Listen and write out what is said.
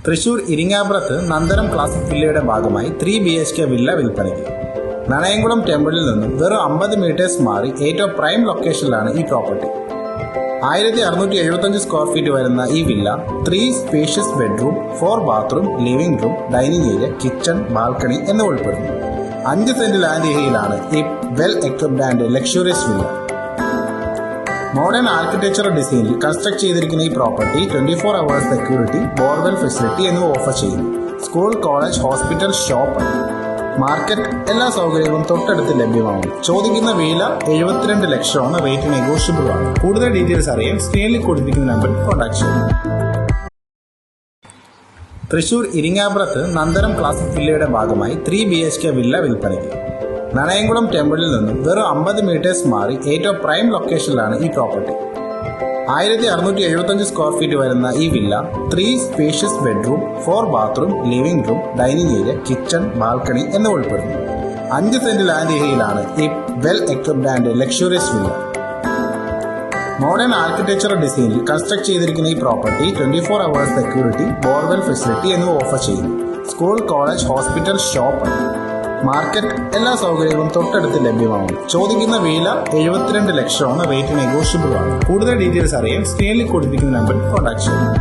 Thrissur ഇരിങ്ങാപുരത്ത് Nandanam classic വില്ലയുടെ ഭാഗമായി 3 BHK villa വിൽപ്പനയ്ക്ക്. നണയംകുളം ടെമ്പിളിൽ നിന്നും വെറും 50 മീറ്റേഴ്സ് മാറി ഏറ്റവും പ്രൈം ലൊക്കേഷനിലാണ് ഈ പ്രോപ്പർട്ടി. 1675 സ്ക്വയർ ഫീറ്റ് വരുന്ന ഈ villa 3 spacious bedroom, 4 bathroom, living room, dining area, kitchen, balcony എന്നിവ ഉൾപ്പെടുന്നു. 5 സെന്റ് ലാൻഡ് ഏരിയയിലാണ് ഈ well equipped and luxurious villa. Modern architectural ഡിസൈനിൽ കൺസ്ട്രക്ട് ചെയ്തിരിക്കുന്ന ഈ property 24 hours security, borewell facility എന്നിവ ഓഫർ ചെയ്യുന്നു. School, college, hospital, shop, market എല്ലാ സൗകര്യങ്ങളും തൊട്ടടുത്ത് ലഭ്യമാണ്. ചോദിക്കുന്ന വില 72 ലക്ഷമാണ്. റേറ്റ് നെഗോഷ്യബിൾ ആണ്. കൂടുതൽ ഡീറ്റെയിൽസ് അറിയാൻ സ്ക്രീനിൽ കൊടുത്തിരിക്കുന്ന നമ്പറിൽ കോൺടാക്ട് ചെയ്യുന്നു. തൃശൂർ ഇരിങ്ങാപുരത്ത് നന്ദനം ക്ലാസിക് വില്ലയുടെ ഭാഗമായി 3 BHK വില്ല വിൽപ്പനയ്ക്ക്. നണയംകുളം ടെമ്പിളിൽ നിന്നും വെറും 50 മീറ്റേഴ്സ് മാറി ഏറ്റവും പ്രൈം ലൊക്കേഷനിലാണ് ഈ പ്രോപ്പർട്ടി. 1675 സ്ക്വയർ ഫീറ്റ് വരുന്ന ഈ villa 3 spacious bedroom, 4 bathroom, living room, dining area, kitchen, balcony എന്നിവ ഉൾപ്പെടുന്നു. 5 സെന്റ് ലാൻഡ് ഏരിയയിലാണ് ഈ well equipped and luxurious villa. Modern architectural ഡിസൈനിൽ കൺസ്ട്രക്ട് ചെയ്തിരിക്കുന്ന ഈ property 24 hours security, borewell facility എന്നിവ ഓഫർ ചെയ്യുന്നു. School, college, hospital, shop, market എല്ലാ സൗകര്യങ്ങളും തൊട്ടടുത്ത് ലഭ്യമാണ്. ചോദിക്കുന്ന വില 72 ലക്ഷമാണ്. റേറ്റ് നെഗോഷ്യബിൾ ആണ്. കൂടുതൽ ഡീറ്റെയിൽസ് അറിയാൻ സ്ക്രീനിൽ കൊടുത്തിരിക്കുന്ന നമ്പറിൽ കോൺടാക്ട് ചെയ്യുന്നു.